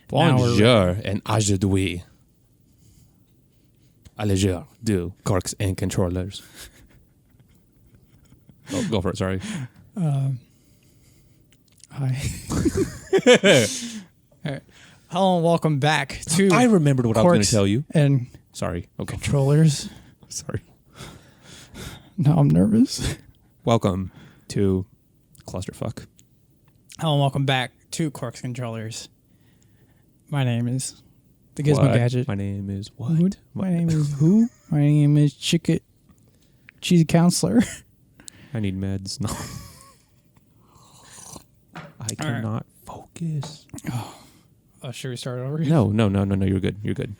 Bonjour and aujourd'hui. Allégeur du corks and controllers. Oh, go for it, sorry. Hi. All right. Hello and welcome back to I remembered what I was going to tell you. And sorry. Okay. Controllers. Sorry. Now I'm nervous. Welcome to Clusterfuck. Hello and welcome back to Corks Controllers. My name is the Gizmo What? Gadget. My name is what? My name is who? My name is Cheesy Counselor. I need meds. No. I cannot focus. Oh, should we start over? No. You're good. You're good.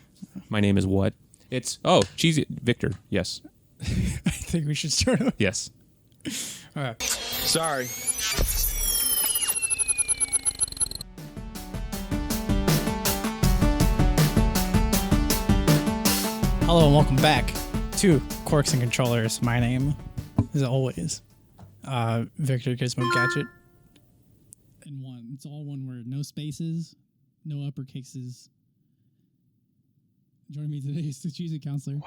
My name is what? It's Cheesy Victor. Yes. I think we should start over. Yes. All right. Sorry. Hello and welcome back to Corks and Controllers. My name is always Victor Gizmo Gadget. And one. It's all one word. No spaces, no uppercases. Joining me today is the Cheesy Counselor.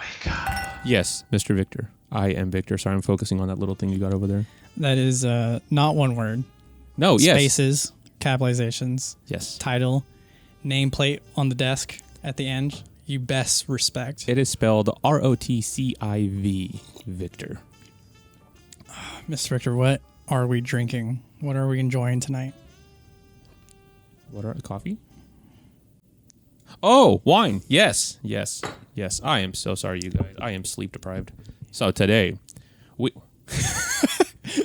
Yes, Mr. Victor. I am Victor. Sorry, I'm focusing on that little thing you got over there. That is not one word. No, yes. Spaces, capitalizations, Yes. title, nameplate on the desk at the end. You best respect. It is spelled ROTCIV, Victor. Mr. Victor, what are we drinking? What are we enjoying tonight? What are coffee? Oh, wine. Yes. I am so sorry, you guys. I am sleep deprived. So today, we...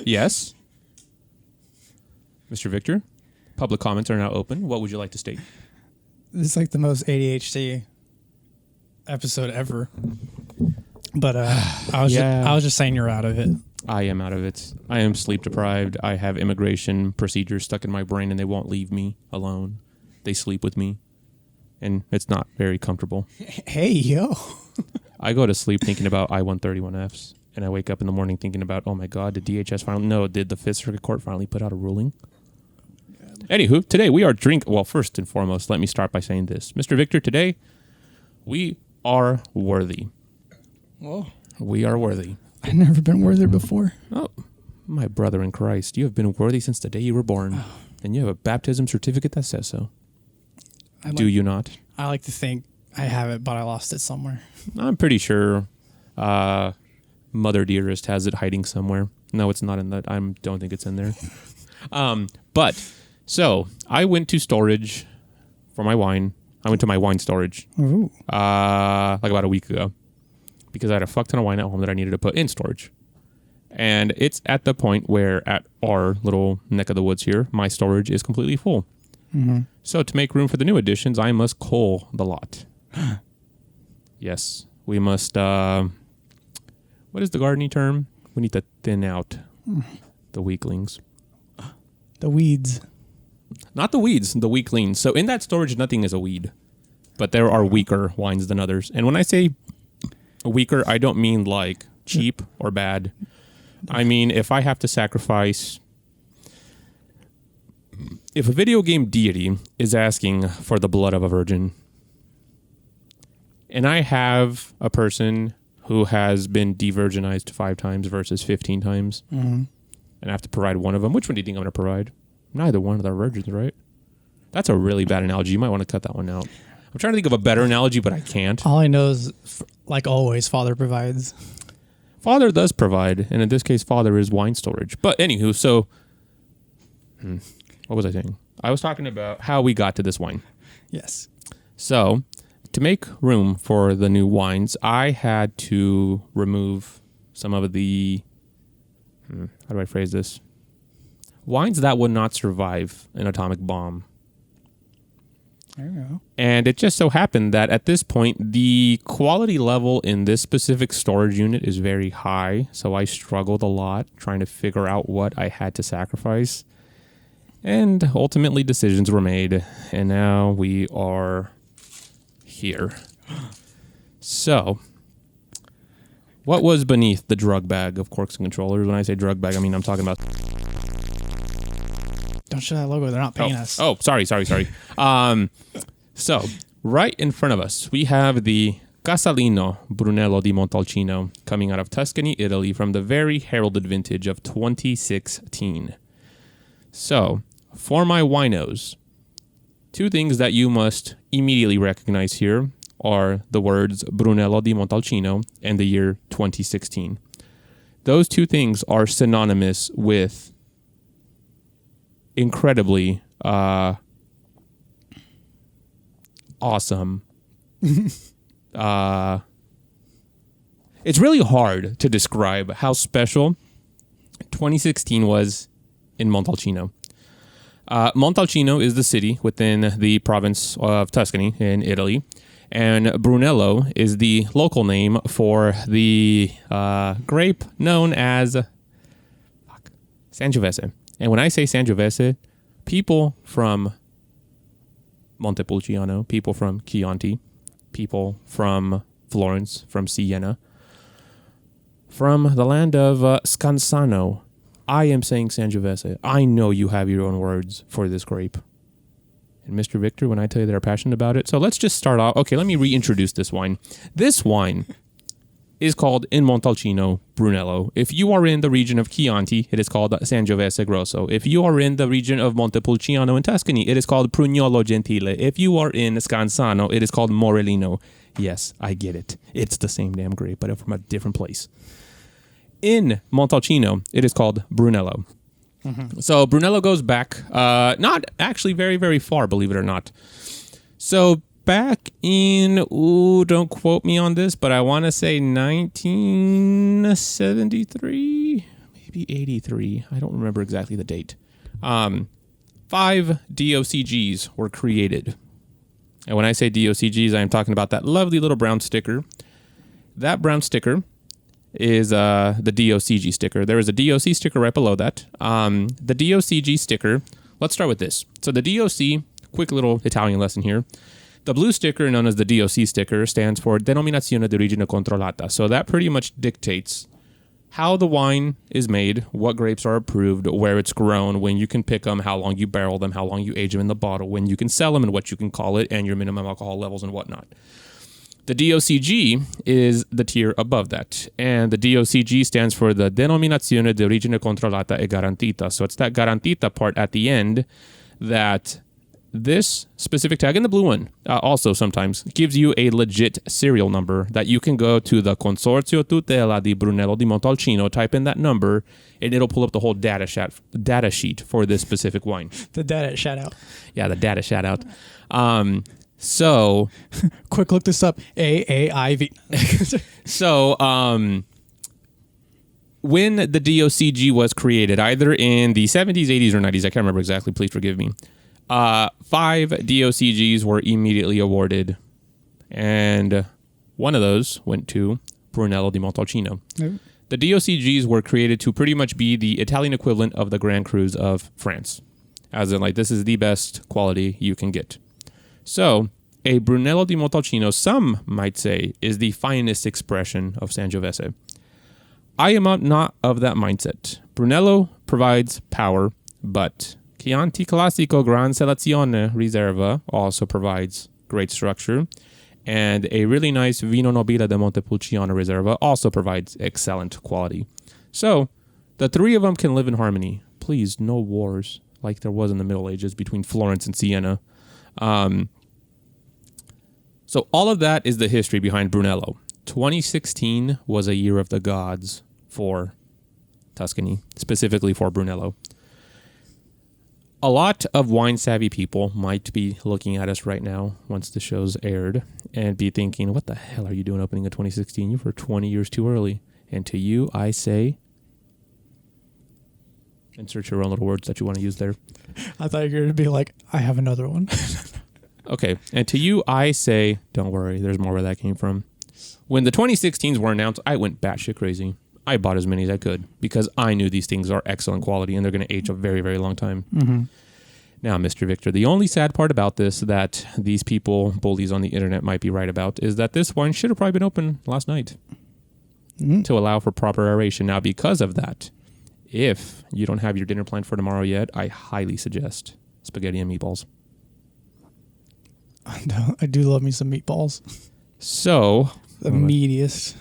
Yes? Mr. Victor, public comments are now open. What would you like to state? This is like the most ADHD episode ever. But I was just saying you're out of it. I am out of it. I am sleep deprived. I have immigration procedures stuck in my brain and they won't leave me alone. They sleep with me. And it's not very comfortable. Hey, yo. I go to sleep thinking about I-131Fs. And I wake up in the morning thinking about, oh my God, did DHS finally... No, did the Fifth Circuit Court finally put out a ruling? Anywho, today we are Well, first and foremost, let me start by saying this. Mr. Victor, today we are worthy. Whoa. We are worthy. I've never been worthy before. Oh, my brother in Christ, you have been worthy since the day you were born. And you have a baptism certificate that says so. Do you not? I like to think I have it, but I lost it somewhere. I'm pretty sure Mother Dearest has it hiding somewhere. No, it's not in that. I don't think it's in there. So I went to storage for my wine. I went to my wine storage like about a week ago because I had a fuck ton of wine at home that I needed to put in storage. And it's at the point where at our little neck of the woods here, my storage is completely full. Mm-hmm. So to make room for the new additions, I must cull the lot. Yes, we must... what is the gardening term? We need to thin out the weaklings. The weeds. Not the weeds, the weaklings. So in that storage, nothing is a weed. But there are weaker wines than others. And when I say weaker, I don't mean like cheap or bad. I mean, if I have to sacrifice... If a video game deity is asking for the blood of a virgin, and I have a person who has been de-virginized 5 times versus 15 times, and I have to provide one of them, which one do you think I'm going to provide? Neither one of the virgins, right? That's a really bad analogy. You might want to cut that one out. I'm trying to think of a better analogy, but I can't. All I know is, like always, Father provides. Father does provide, and in this case, Father is wine storage. But anywho, so... What was I saying? I was talking about how we got to this wine. Yes. So, to make room for the new wines, I had to remove some of the... how do I phrase this? Wines that would not survive an atomic bomb. There you go. And it just so happened that at this point, the quality level in this specific storage unit is very high. So I struggled a lot trying to figure out what I had to sacrifice. And ultimately decisions were made. And now we are here. So, what was beneath the drug bag of Corks and Controllers? When I say drug bag, I mean I'm talking about... Don't show that logo. They're not paying us. Oh, sorry. So right in front of us, we have the Casalino Brunello di Montalcino coming out of Tuscany, Italy, from the very heralded vintage of 2016. So, for my winos, two things that you must immediately recognize here are the words Brunello di Montalcino and the year 2016. Those two things are synonymous with incredibly awesome. It's really hard to describe how special 2016 was in Montalcino. Montalcino is the city within the province of Tuscany in Italy, and Brunello is the local name for the grape known as Sangiovese. And when I say Sangiovese, people from Montepulciano, people from Chianti, people from Florence, from Siena, from the land of Scansano, I am saying Sangiovese. I know you have your own words for this grape. And Mr. Victor, when I tell you they're passionate about it. So let's just start off. Okay, let me reintroduce this wine. This wine is called in Montalcino Brunello. If you are in the region of Chianti, it is called Sangiovese Grosso. If you are in the region of Montepulciano in Tuscany, it is called Prugnolo Gentile. If you are in Scansano, it is called Morellino. Yes, I get it. It's the same damn grape, but from a different place. In Montalcino, it is called Brunello. Mm-hmm. So Brunello goes back, not actually very, very far, believe it or not. So back in, don't quote me on this, but I want to say 1973, maybe 83. I don't remember exactly the date. 5 DOCGs were created. And when I say DOCGs, I am talking about that lovely little brown sticker. That brown sticker is the DOCG sticker. There is a DOC sticker right below that. The DOCG sticker, let's start with this. So the DOC, quick little Italian lesson here. The blue sticker, known as the DOC sticker, stands for Denominazione d'origine controllata. So that pretty much dictates how the wine is made, what grapes are approved, where it's grown, when you can pick them, how long you barrel them, how long you age them in the bottle, when you can sell them and what you can call it, and your minimum alcohol levels and whatnot. The DOCG is the tier above that, and the DOCG stands for the Denominazione d'origine controllata e garantita. So it's that garantita part at the end that this specific tag, and the blue one also sometimes, gives you a legit serial number that you can go to the Consorzio Tutela di Brunello di Montalcino, type in that number, and it'll pull up the whole data sheet for this specific wine. The data shout out. Yeah, the data shout out. So, quick look this up. AAIV. So, when the DOCG was created, either in the 70s, 80s, or 90s, I can't remember exactly, please forgive me, 5 DOCGs were immediately awarded, and one of those went to Brunello di Montalcino. Mm-hmm. The DOCGs were created to pretty much be the Italian equivalent of the Grand Crus of France, as in, like, this is the best quality you can get. So, a Brunello di Montalcino, some might say, is the finest expression of Sangiovese. I am not of that mindset. Brunello provides power, but Chianti Classico Gran Selezione Riserva also provides great structure, and a really nice Vino Nobile de Montepulciano Riserva also provides excellent quality. So, the three of them can live in harmony. Please, no wars like there was in the Middle Ages between Florence and Siena. So all of that is the history behind Brunello. 2016 was a year of the gods for Tuscany, specifically for Brunello. A lot of wine-savvy people might be looking at us right now once the show's aired and be thinking, what the hell are you doing opening a 2016? You were 20 years too early. And to you, I say, insert your own little words that you want to use there. I thought you were going to be like, I have another one. Okay, and to you, I say, don't worry, there's more where that came from. When the 2016s were announced, I went batshit crazy. I bought as many as I could because I knew these things are excellent quality and they're going to age a very, very long time. Mm-hmm. Now, Mr. Victor, the only sad part about this that these people, bullies on the internet, might be right about is that this wine should have probably been open last night to allow for proper aeration. Now, because of that, If you don't have your dinner planned for tomorrow yet, I highly suggest spaghetti and meatballs. I do love me some meatballs. So The meatiest.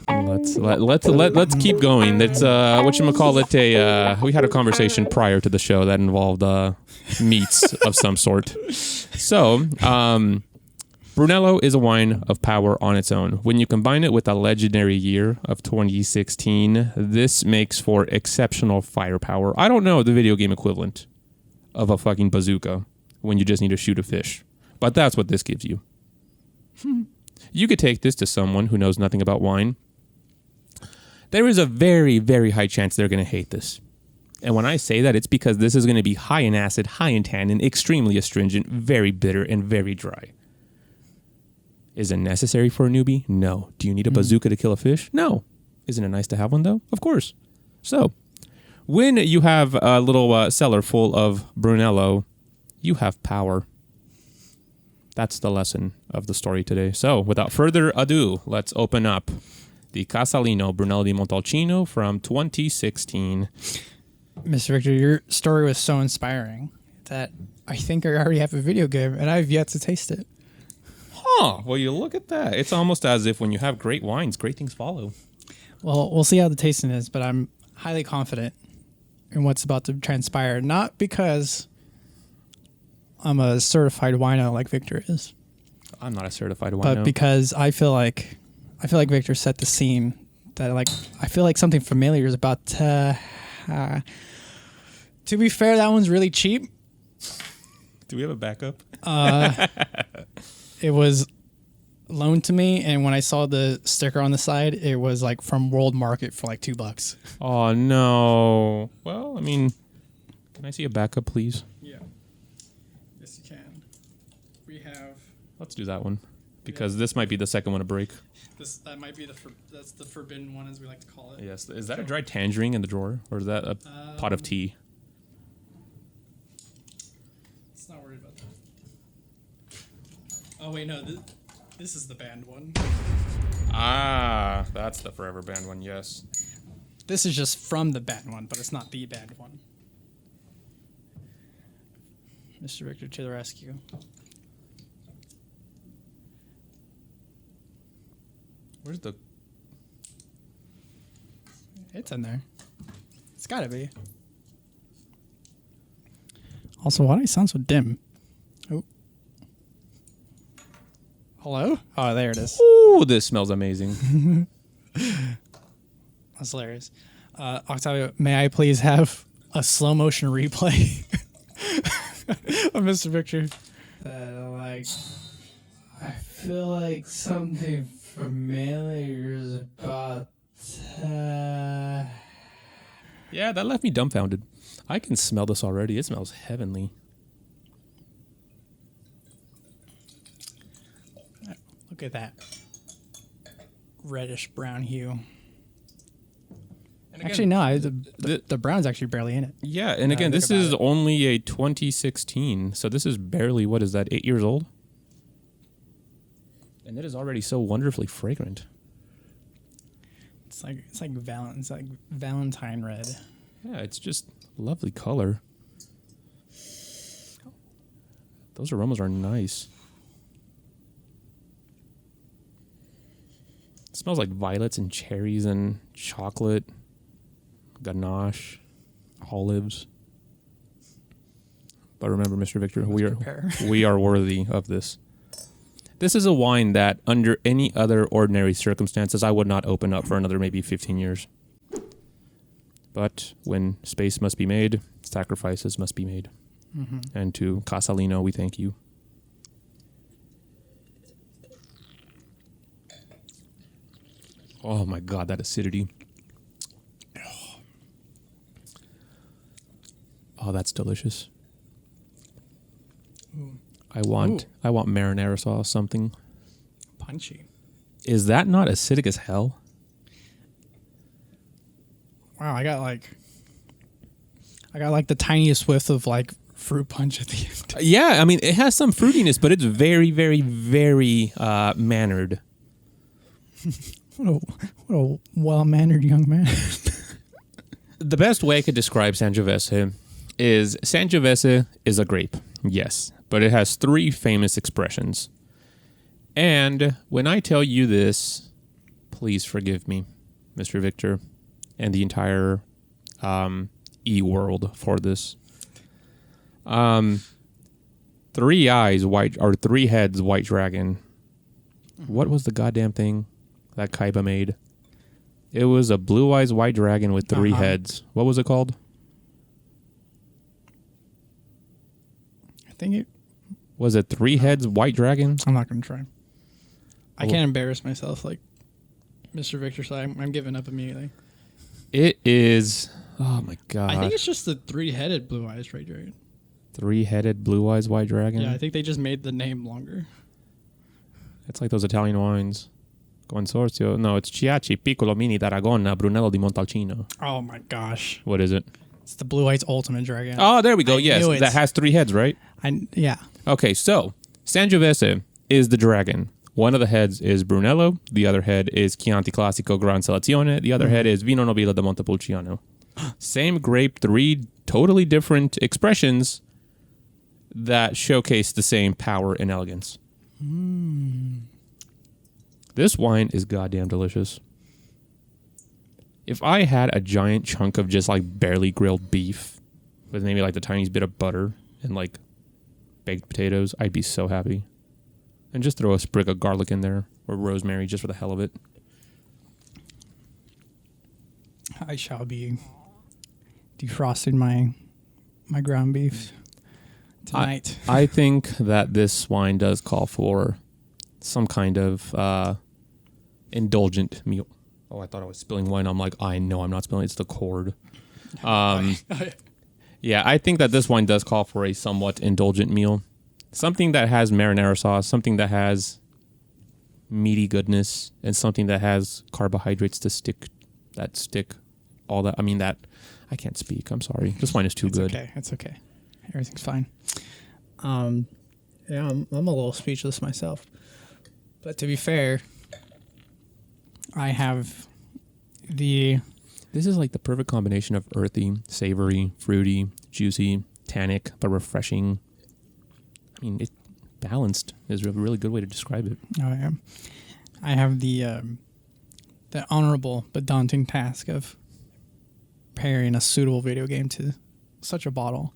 let's keep going. That's whatchamacallit, we had a conversation prior to the show that involved meats of some sort. So Brunello is a wine of power on its own. When you combine it with a legendary year of 2016, this makes for exceptional firepower. I don't know the video game equivalent of a fucking bazooka when you just need to shoot a fish, but that's what this gives you. You could take this to someone who knows nothing about wine. There is a very, very high chance they're going to hate this. And when I say that, it's because this is going to be high in acid, high in tannin, extremely astringent, very bitter, and very dry. Is it necessary for a newbie? No. Do you need a bazooka to kill a fish? No. Isn't it nice to have one, though? Of course. So, when you have a little cellar full of Brunello, you have power. That's the lesson of the story today. So, without further ado, let's open up the Casalino Brunello di Montalcino from 2016. Mr. Victor, your story was so inspiring that I think I already have a video game, and I've yet to taste it. Huh. Well, you look at that. It's almost as if when you have great wines, great things follow. Well, we'll see how the tasting is, but I'm highly confident in what's about to transpire. Not because I'm a certified wino like Victor is. I'm not a certified wino. But because I feel like Victor set the scene that I feel like something familiar is about to. To be fair, that one's really cheap. Do we have a backup? It was loaned to me, and when I saw the sticker on the side, it was like from World Market for like $2. Oh no. Well, I mean, can I see a backup, please? Yeah. Yes, you can. We have. Let's do that one because this might be the second one to break. That might be that's the forbidden one, as we like to call it. Yes. Is that a dried tangerine in the drawer, or is that a pot of tea? Let's not worry about that. Oh wait, no. This is the banned one. Ah, that's the forever banned one. Yes. This is just from the banned one, but it's not the banned one. Mr. Victor to the rescue. Where's the... It's in there. It's gotta be. Also, why do I sound so dim? Oh. Hello? Oh, there it is. Ooh, this smells amazing. That's hilarious. Octavio, may I please have a slow motion replay of Mr. Victor? I feel like something familiar is about to... Yeah, that left me dumbfounded. I can smell this already. It smells heavenly. Look at that reddish brown hue. And again, actually, no, the brown's actually barely in it. Yeah, and again, this is only a 2016, so this is barely, what is that, 8 years old? And it is already so wonderfully fragrant. It's like Valentine red. Yeah, it's just lovely color. Those aromas are nice. It smells like violets and cherries and chocolate, ganache, olives. But remember, Mr. Victor, we are worthy of this. This is a wine that, under any other ordinary circumstances, I would not open up for another maybe 15 years. But when space must be made, sacrifices must be made. Mm-hmm. And to Casalino, we thank you. Oh my God, that acidity. Oh, that's delicious. Ooh. I want marinara sauce, something. Punchy. Is that not acidic as hell? Wow, I got like the tiniest whiff of like fruit punch at the end. Yeah, I mean, it has some fruitiness, but it's very, very, very mannered. What a well-mannered young man. The best way I could describe Sangiovese is a grape, yes, but it has 3 famous expressions. And when I tell you this, please forgive me, Mr. Victor, and the entire e-world for this. 3 eyes, white, or 3 heads, white dragon. What was the goddamn thing that Kaiba made? It was a blue eyes white dragon with 3 heads. What was it called? I think it... Was it 3 heads white dragon? I'm not going to try. I can't embarrass myself like Mr. Victor, so I'm giving up immediately. It is... Oh, my God. I think it's just the 3-headed blue eyes white dragon. 3-headed blue eyes white dragon? Yeah, I think they just made the name longer. It's like those Italian wines. Consorzio. No, it's Ciacci, Piccolo, Mini, d'Aragona, Brunello di Montalcino. Oh, my gosh. What is it? It's the blue eyes ultimate dragon. Oh, there we go. Yes, that has 3 heads, right? Yeah. Okay, so Sangiovese is the dragon. One of the heads is Brunello. The other head is Chianti Classico Gran Selezione. The other head is Vino Nobile da Montepulciano. Same grape, 3 totally different expressions that showcase the same power and elegance. This wine is goddamn delicious. If I had a giant chunk of just like barely grilled beef with maybe like the tiniest bit of butter and like baked potatoes, I'd be so happy. And just throw a sprig of garlic in there or rosemary just for the hell of it. I shall be defrosting my ground beef tonight. I think that this wine does call for some kind of indulgent meal. Oh, I thought I was spilling wine. I'm like, I know I'm not spilling. It's the cord. Yeah, I think that this wine does call for a somewhat indulgent meal. Something that has marinara sauce, something that has meaty goodness, and something that has carbohydrates to stick all that. I mean, that I can't speak. I'm sorry. This wine is too good. It's okay. Everything's fine. Yeah, I'm a little speechless myself. But to be fair, I have This is like the perfect combination of earthy, savory, fruity, juicy, tannic, but refreshing. I mean, it balanced is a really good way to describe it. Oh, yeah. I have the honorable but daunting task of pairing a suitable video game to such a bottle.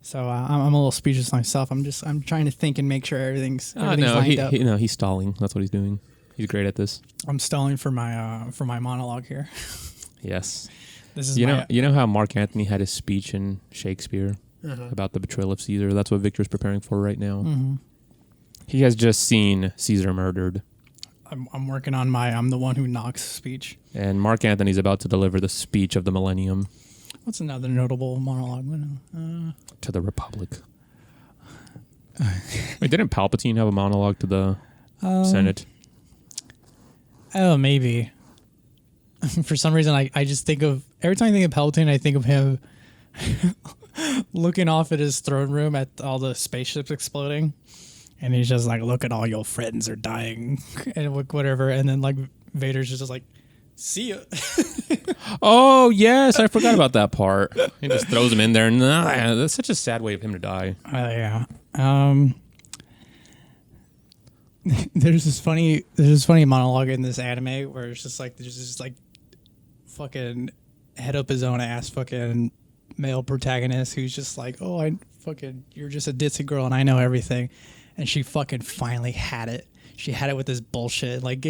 So I'm a little speechless myself. I'm trying to think and make sure everything's lined up. He's stalling. That's what he's doing. He's great at this. I'm stalling for my monologue here. Yes. This is you know how Mark Antony had his speech in Shakespeare about the betrayal of Caesar. That's what Victor's preparing for right now. Mm-hmm. He has just seen Caesar murdered. I'm working on I'm the one who knocks speech. And Mark Antony's about to deliver the speech of the millennium. What's another notable monologue? To the Republic. Wait, didn't Palpatine have a monologue to the Senate? Oh, maybe. For some reason, I just think of... Every time I think of Palpatine, I think of him looking off at his throne room at all the spaceships exploding. And he's just like, look at all your friends are dying. And whatever. And then, like, Vader's just like, see ya. Oh, yes. I forgot about that part. He just throws him in there. Nah, that's such a sad way of him to die. Yeah. There's this funny monologue in this anime where it's just like there's this like fucking head up his own ass fucking male protagonist who's just like, oh, you're just a ditzy girl and I know everything, and she fucking finally had it. She had it with this bullshit. Like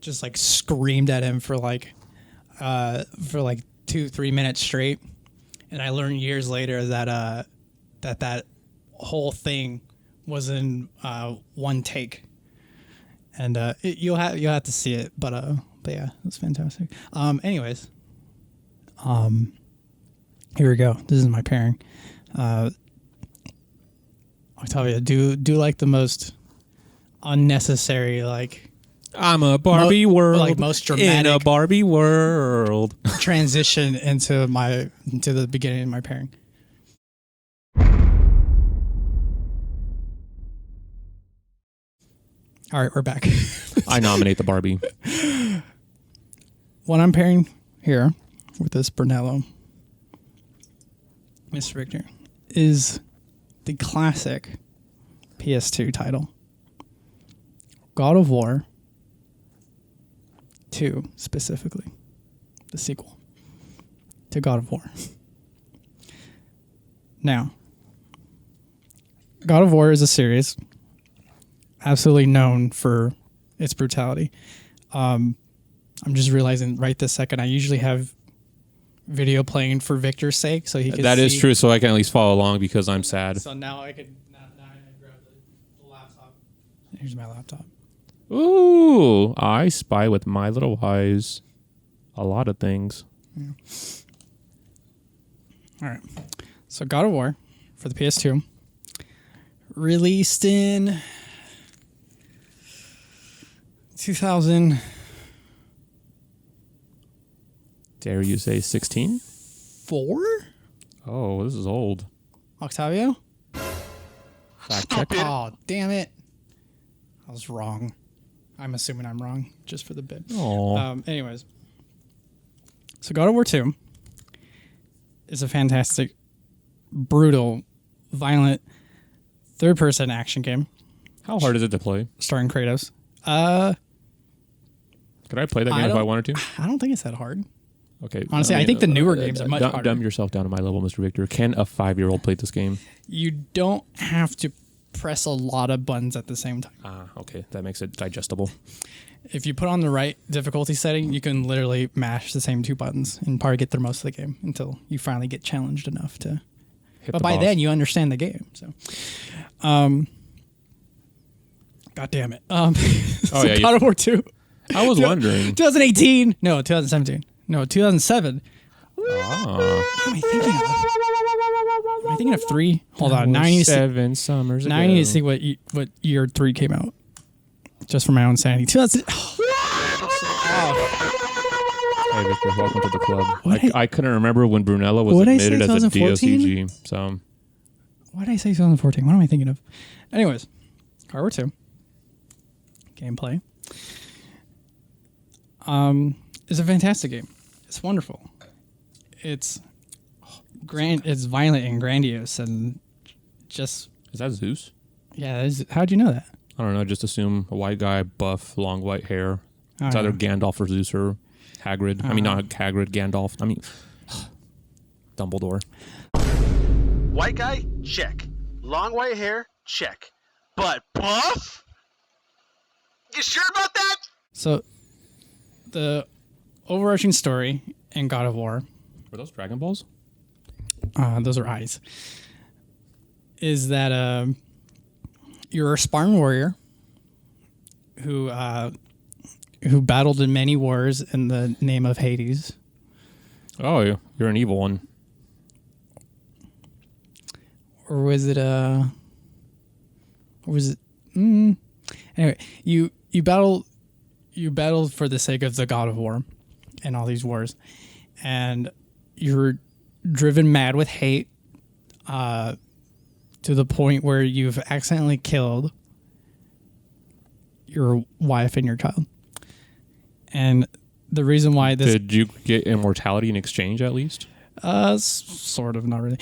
just screamed at him for 2-3 minutes straight, and I learned years later that that whole thing was in one take, and you'll have to see it, but yeah, it's fantastic. Anyways, here we go. This is my pairing. Octavia, do like the most unnecessary I'm a Barbie world, most dramatic in a Barbie world transition into the beginning of my pairing. All right, we're back. I nominate the Barbie. what I'm pairing here with this Brunello, Mr. Victor, is the classic PS2 title, God of War 2, specifically, the sequel to God of War. Now, God of War is a series absolutely known for its brutality. I'm just realizing right this second, I usually have video playing for Victor's sake, so he can That see. is true, so I can at least follow along because I'm sad. So now I can grab the laptop. Here's my laptop. Ooh, I spy with my little eyes a lot of things. Yeah. All right. So God of War for the PS2 released in 2000. Dare you say 16? 4? Oh, this is old. Octavio? Fact check. Oh, damn it. I was wrong. I'm assuming I'm wrong just for the bit. Oh. Anyways. So God of War 2 is a fantastic, brutal, violent, third-person action game How hard is it to play? starring Kratos. Could I play that game if I wanted to? I don't think it's that hard. Okay. Honestly, I think the newer games are much harder. Dumb yourself down to my level, Mr. Victor. Can a 5-year-old play this game? You don't have to press a lot of buttons at the same time. Okay. That makes it digestible. If you put on the right difficulty setting, you can literally mash the same 2 buttons and probably get through most of the game until you finally get challenged enough to. Hit But the by boss. then, you understand the game. So, God damn it. So yeah, God of War 2. I was wondering. 2018. No, 2017. No, 2007. Ah. What am I thinking of? Am I thinking of 3? Hold on. 7 summers ago. Now I need to see what year 3 came out. Just for my own sanity. 2000. Hey, Victor, welcome to the club. What I couldn't remember when Brunello was What did I say, admitted as a 2014? DOCG. So, Why did I say 2014? What am I thinking of? Anyways, God of War 2. Gameplay. It's a fantastic game. It's wonderful. It's grand. It's violent and grandiose, and just is that Zeus? yeah. How'd you know that? I don't know. Just assume a white guy, buff, long white hair. Oh, It's either yeah. Gandalf or Zeus or Hagrid. I mean, not Hagrid, Gandalf. I mean, Dumbledore. White guy? Check. Long white hair? Check. But buff? You sure about that? So, the overarching story in God of War, Were those Dragon Balls? those are eyes, is that you're a Spartan warrior who battled in many wars in the name of Hades. Oh, you're an evil one. Or was it anyway, you battled for the sake of the God of War and all these wars, and you're driven mad with hate to the point where you've accidentally killed your wife and your child. And the reason why this Did you get immortality in exchange at least? sort of, not really.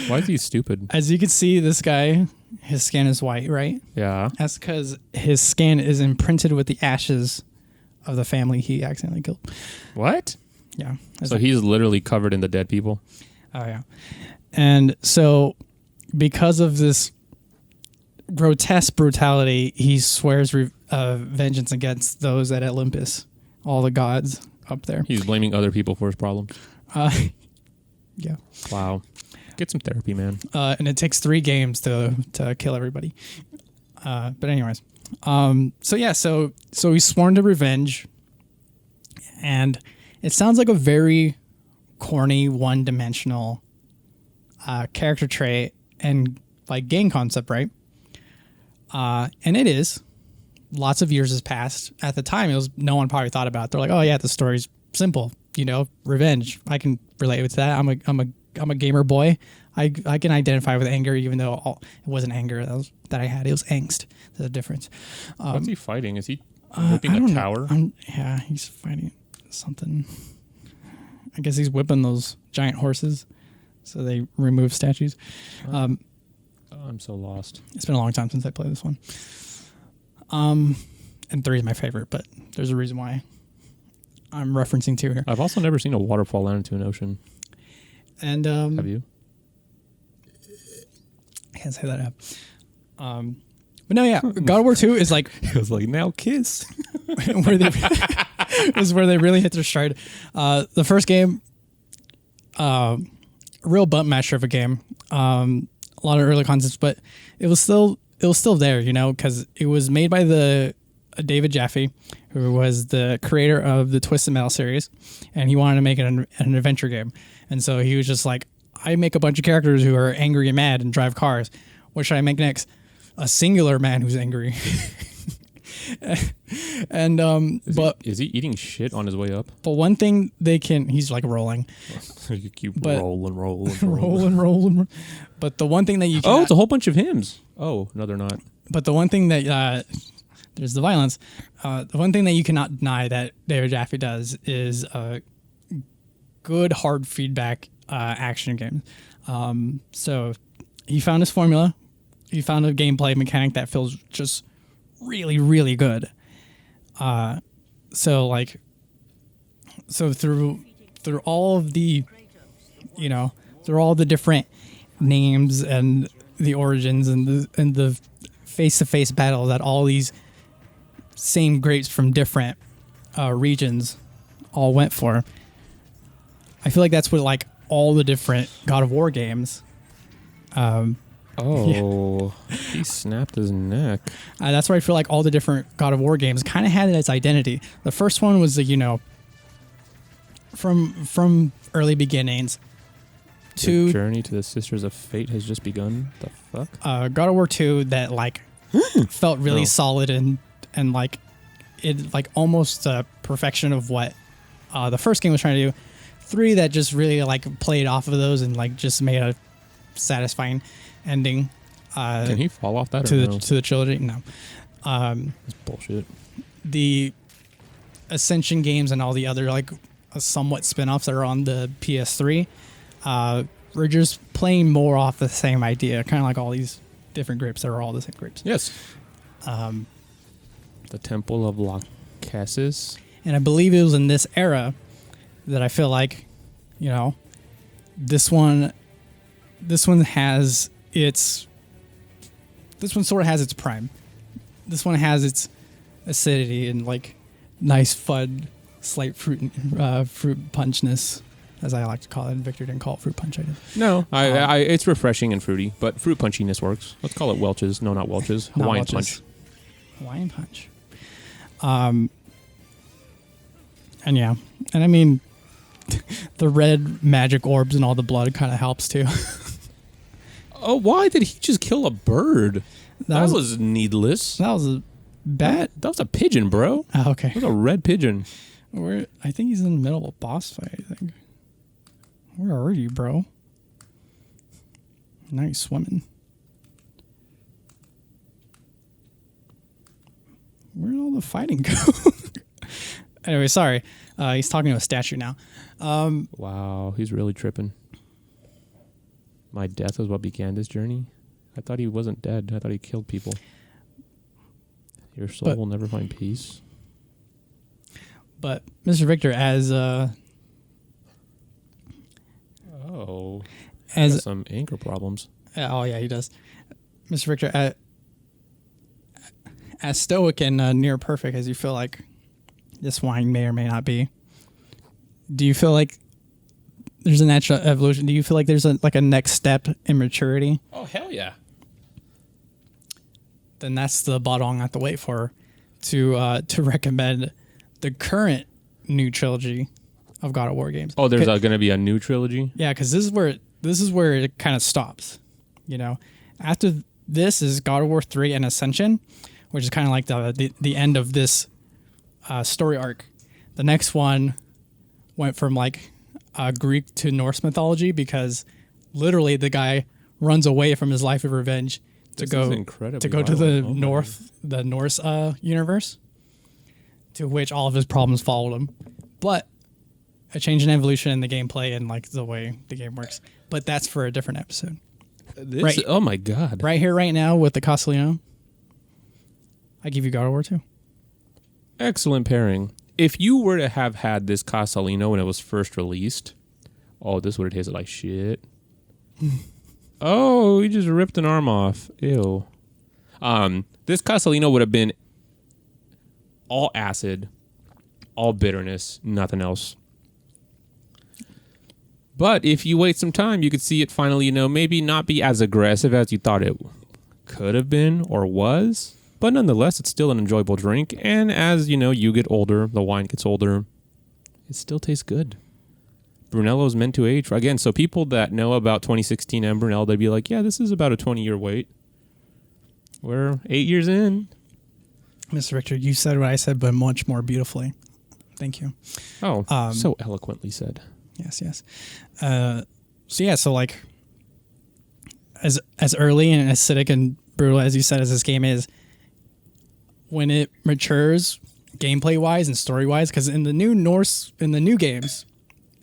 Why is he stupid? As you can see, this guy, his skin is white, right? Yeah. That's because his skin is imprinted with the ashes of the family he accidentally killed. What? Yeah. So he's literally covered in the dead people? Oh, yeah. And so because of this grotesque brutality, he swears vengeance against those at Olympus, all the gods up there. He's blaming other people for his problems. Yeah. Wow. Get some therapy, man. And it takes 3 games to kill everybody. But anyways, so he's sworn to revenge, and it sounds like a very corny, one-dimensional character trait and like game concept, right? And it is. Lots of years has passed. At the time, no one probably thought about it. They're like, oh yeah, the story's simple, revenge. I can relate with that. I'm a gamer boy. I can identify with anger, even though it wasn't anger that I had. It was angst. There's a difference. What's he fighting? Is he Whipping a tower? Yeah, he's fighting something. I guess he's whipping those giant horses, so they remove statues. I'm so lost. It's been a long time since I played this one. And 3 is my favorite, but there's a reason why I'm referencing 2 here. I've also never seen a waterfall land into an ocean. And have you? I can't say that I have. But no, yeah, God of War 2 is like It was like, now kiss. where they is where they really hit their stride. The first game, real bump masher of a game. A lot of early concepts, but it was still there, you know, because it was made by the David Jaffe, who was the creator of the Twisted Metal series, and he wanted to make it an adventure game. And so he was just like, I make a bunch of characters who are angry and mad and drive cars. What should I make next? A singular man who's angry. And is he eating shit on his way up? but one thing they can, he's like rolling. You keep But- rolling. But the one thing that you can, Oh, it's a whole bunch of hymns. Oh, no, they're not. but the one thing that there's the violence. The one thing that you cannot deny that David Jaffe does is good hard feedback action games. So he found his formula. He found a gameplay mechanic that feels just really, really good. So through all of the, you know, through all the different names and the origins and the face-to-face battle that all these same grapes from different regions all went for. I feel like that's what like all the different God of War games. He snapped his neck. That's where I feel like all the different God of War games kind of had its identity. The first one was you know, from early beginnings. The journey to the Sisters of Fate has just begun. The fuck? God of War 2 that like felt really solid and like it like almost a perfection of what the first game was trying to do. 3 that just really like played off of those and like just made a satisfying ending. Can he fall off that to or no? the trilogy? No. That's bullshit. The Ascension games and all the other like somewhat spin-offs that are on the PS3, we're just playing more off the same idea, kind of like all these different grapes that are all the same grapes. Yes. The Temple of Lachesis. And I believe it was in this era that I feel like, you know, this one has its, this one sort of has its prime. This one has its acidity and like nice fud, slight fruit punchness, as I like to call it. Victor didn't call it fruit punch. I did. No, it's refreshing and fruity, but fruit punchiness works. Let's call it Welch's. No, not Welch's. Not Hawaiian Welch's. punch. Hawaiian punch. And yeah, and I mean, the red magic orbs and all the blood kind of helps too. Oh, why did he just kill a bird? That was- was needless. That was a bat. That was a pigeon, bro. Oh, okay. That was a red pigeon. I think he's in the middle of a boss fight. I think. Where are you, bro? Now he's swimming. Where'd all the fighting go? Anyway, sorry. He's talking to a statue now. Wow, he's really tripping. My death is what began this journey. I thought he wasn't dead. I thought he killed people. Your soul will never find peace. But Mr. Victor, as Some anger problems. Oh yeah, he does. Mr. Victor, as stoic and near perfect as you feel like this wine may or may not be, do you feel like there's a natural evolution? Do you feel like there's a next step in maturity? Oh, hell yeah. Then that's the bottle I'm going to have to wait for to recommend the current new trilogy of God of War games. Oh, there's going to be a new trilogy? Yeah, because this is where it kind of stops. You know, after this is God of War 3 and Ascension, which is kind of like the end of this story arc. The next one went from like Greek to Norse mythology because literally the guy runs away from his life of revenge to go to the Norse universe. to which all of his problems followed him. But a change in evolution in the gameplay and like the way the game works. But that's for a different episode. This, oh my God. Right here, right now with the Casalino, I give you God of War 2. Excellent pairing. If you were to have had this Casalino when it was first released, oh, this would have tasted like shit. Oh, he just ripped an arm off. Ew. This Casalino would have been all acid, all bitterness, nothing else. But if you wait some time, you could see it finally, maybe not be as aggressive as you thought it could have been or was. But nonetheless, it's still an enjoyable drink. And as, you get older, the wine gets older, it still tastes good. Brunello is meant to age. Again, so people that know about 2016 and Brunello, they'd be like, yeah, this is about a 20-year wait. We're 8 years in. Mr. Richter, you said what I said, but much more beautifully. Thank you. Oh, so eloquently said. Yes. So like, as early and acidic and brutal as you said as this game is, when it matures gameplay wise and story wise, because in the new games,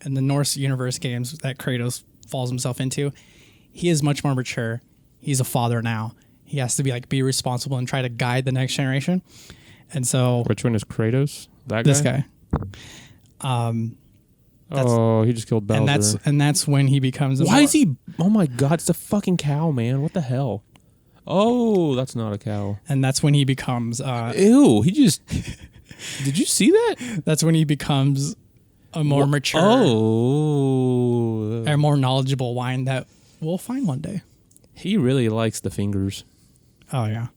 in the Norse universe games that Kratos falls himself into, he is much more mature. He's a father now. He has to be responsible and try to guide the next generation. And so, which one is Kratos? That guy? This guy. He just killed Bowser. And that's when he becomes. Why is he? Oh my God! It's a fucking cow, man. What the hell? Oh, that's not a cow. And that's when he becomes. Ew! He just. Did you see that? That's when he becomes a more mature, a more knowledgeable wine that we'll find one day. He really likes the fingers. Oh yeah.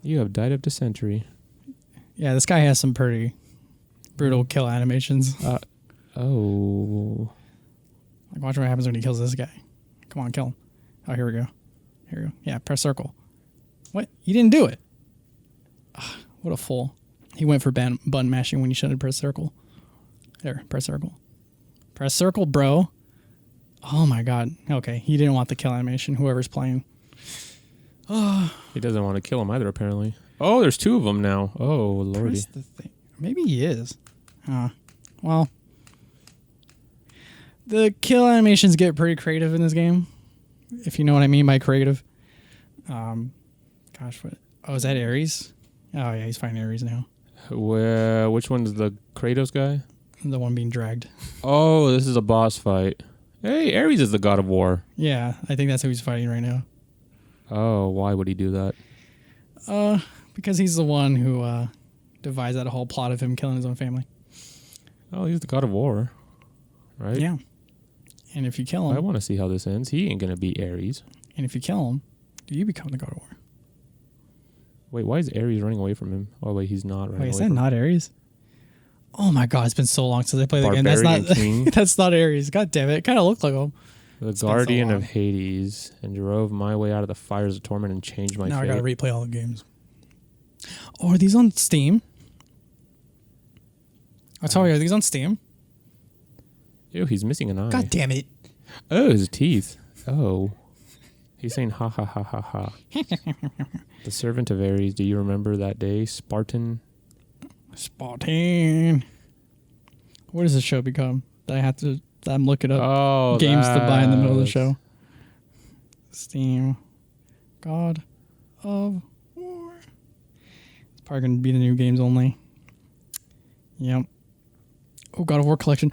You have died of dysentery. Yeah, this guy has some pretty brutal kill animations. Like, watch what happens when he kills this guy. Come on, kill him. Oh, here we go. Yeah, press circle. What? You didn't do it. Ugh, what a fool. He went for button mashing when you should have pressed circle. There, press circle. Press circle, bro. Oh my God. Okay, he didn't want the kill animation, whoever's playing. He doesn't want to kill him either, apparently. Oh, there's two of them now. Oh, lordy. Press the thing. Maybe he is. Well, the kill animations get pretty creative in this game, if you know what I mean by creative. Gosh, what? Oh, is that Ares? Oh, yeah, he's fighting Ares now. Which one's the Kratos guy? The one being dragged. Oh, this is a boss fight. Hey, Ares is the god of war. Yeah, I think that's who he's fighting right now. Oh, why would he do that? Because he's the one who devised that whole plot of him killing his own family. Oh, he's the god of war, right? Yeah. And if you kill him... I want to see how this ends. He ain't going to be Ares. And if you kill him, you become the god of war. Wait, why is Ares running away from him? Oh, wait, he's not running away Wait, is from that not Ares? Oh my God, it's been so long since I played the game. That's not King. That's not Ares. God damn it. It kind of looked like him. The guardian of Hades, and drove my way out of the fires of torment and changed my fate. Now I got to replay all the games. Oh, are these on Steam? I'll tell you, are these on Steam? Ew, he's missing an eye. God damn it. Oh, his teeth. Oh. He's saying ha ha ha ha ha. The servant of Ares, do you remember that day? Spartan. What does the show become? I'm looking up games to buy in the middle of the show. Steam. God of War. It's probably going to be the new games only. Yep. Oh, God of War collection.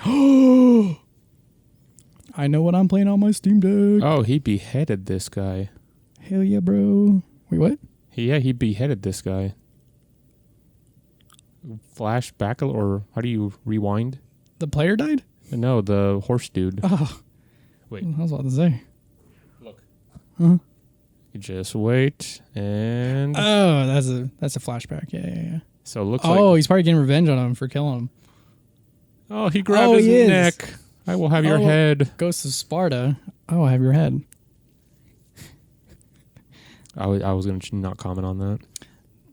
I know what I'm playing on my Steam Deck. Oh, he beheaded this guy. Hell yeah, bro. Wait, what? He beheaded this guy. Flashback, or how do you rewind? The player died? No, the horse dude. Oh. Wait. I was about to say. Look. Huh? You just wait, and... Oh, that's a flashback. Yeah. So it looks like... Oh, he's probably getting revenge on him for killing him. Oh, he grabbed his neck. I will have your head. Ghost of Sparta. Oh, I have your head. I was going to not comment on that.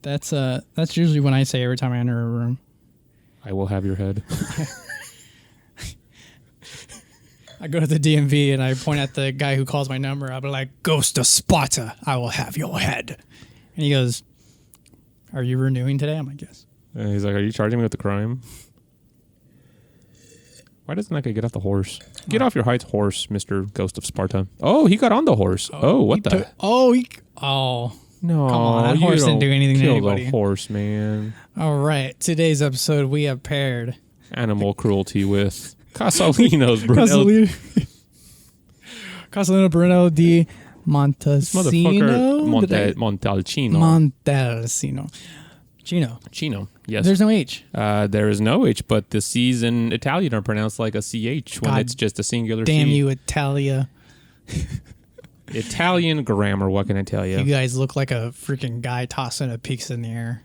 That's usually when I say every time I enter a room. I will have your head. I go to the DMV and I point at the guy who calls my number. I'll be like, Ghost of Sparta, I will have your head. And he goes, are you renewing today? I'm like, yes. And he's like, "Are you charging me with the crime?" Why doesn't that guy get off the horse? Get off your high horse, Mr. Ghost of Sparta. Oh, he got on the horse. Oh, what the? Oh, No, come on. That horse didn't do anything to anybody. The horse, man. All right. Today's episode, we have paired Animal cruelty with Casalino's Brunello. Casalino Brunello di Montalcino. Montalcino. Chino. Yes. There's no H. There is no H, but the C's in Italian are pronounced like a CH when it's just a singular C. Damn you, Italia. Italian grammar, what can I tell you? You guys look like a freaking guy tossing a pizza in the air.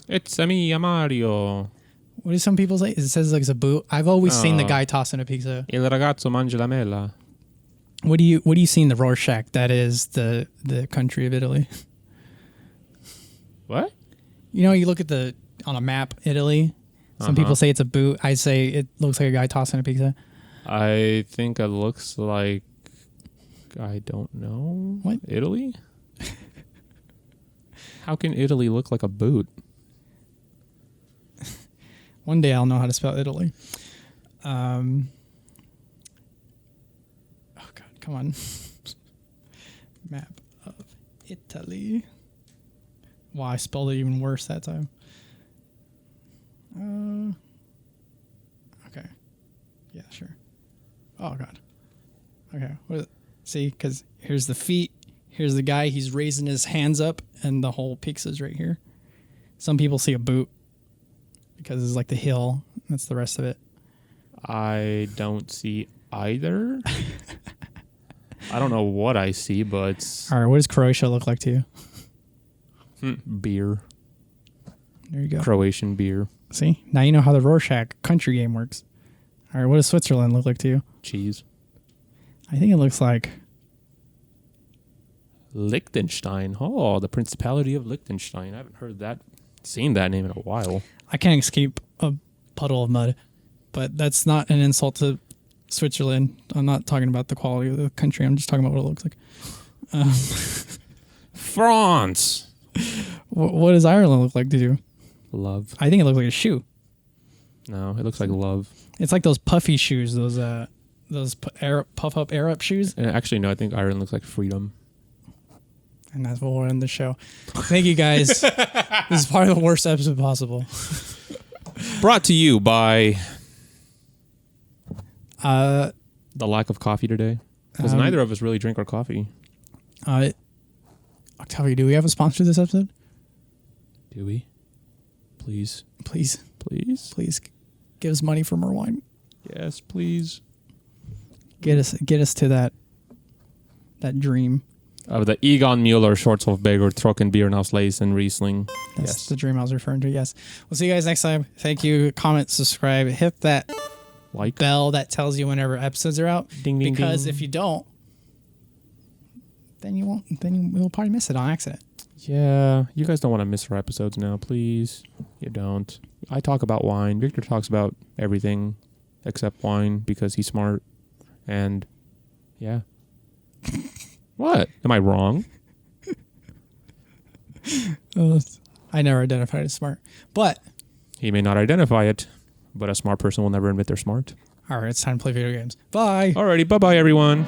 It's me, Mario. What do some people say? It says like it's a boot. I've always seen the guy tossing a pizza. Il ragazzo mangia la mela. What do you see in the Rorschach? That is the country of Italy. What? You know, you look at on a map, Italy. Some people say it's a boot. I say it looks like a guy tossing a pizza. I think it looks like, I don't know. What? Italy? How can Italy look like a boot? One day I'll know how to spell Italy. Oh God, come on. Map of Italy. Wow, I spelled it even worse that time. Okay. Yeah, sure. Oh God. Okay. What is it? See, because here's the feet. Here's the guy. He's raising his hands up, and the whole pizza's right here. Some people see a boot because it's like the hill. That's the rest of it. I don't see either. I don't know what I see, but all right. What does Croatia look like to you? Beer. There you go. Croatian beer. See? Now you know how the Rorschach country game works. All right. What does Switzerland look like to you? Cheese. I think it looks like Liechtenstein. Oh, the Principality of Liechtenstein. I haven't seen that name in a while. I can't escape a puddle of mud, but that's not an insult to Switzerland. I'm not talking about the quality of the country. I'm just talking about what it looks like. France. What does Ireland look like to you? Love. I think it looks like a shoe. No, it looks like love. It's like those puffy shoes, those puff up air up shoes. And actually, no, I think Ireland looks like freedom. And that's what we'll end the show. Thank you guys. This is probably the worst episode possible. Brought to you by the lack of coffee today. Because neither of us really drink our coffee. Octavio, do we have a sponsor this episode? Do we? Please. Please. Please? Please give us money for more wine. Yes, please. Get us to that dream. Of the Egon Mueller Schwarzhofbeger Trockenbier Auslese and Riesling. That's the dream I was referring to, yes. We'll see you guys next time. Thank you. Comment, subscribe, hit that bell that tells you whenever episodes are out. Ding, ding, because ding. if you don't, then you'll probably miss it on accident. Yeah, you guys don't want to miss our episodes now, please. You don't. I talk about wine. Victor talks about everything except wine because he's smart. And yeah. What? Am I wrong? I never identified as smart. But he may not identify it, but a smart person will never admit they're smart. All right, it's time to play video games. Bye. Alrighty, bye-bye, everyone.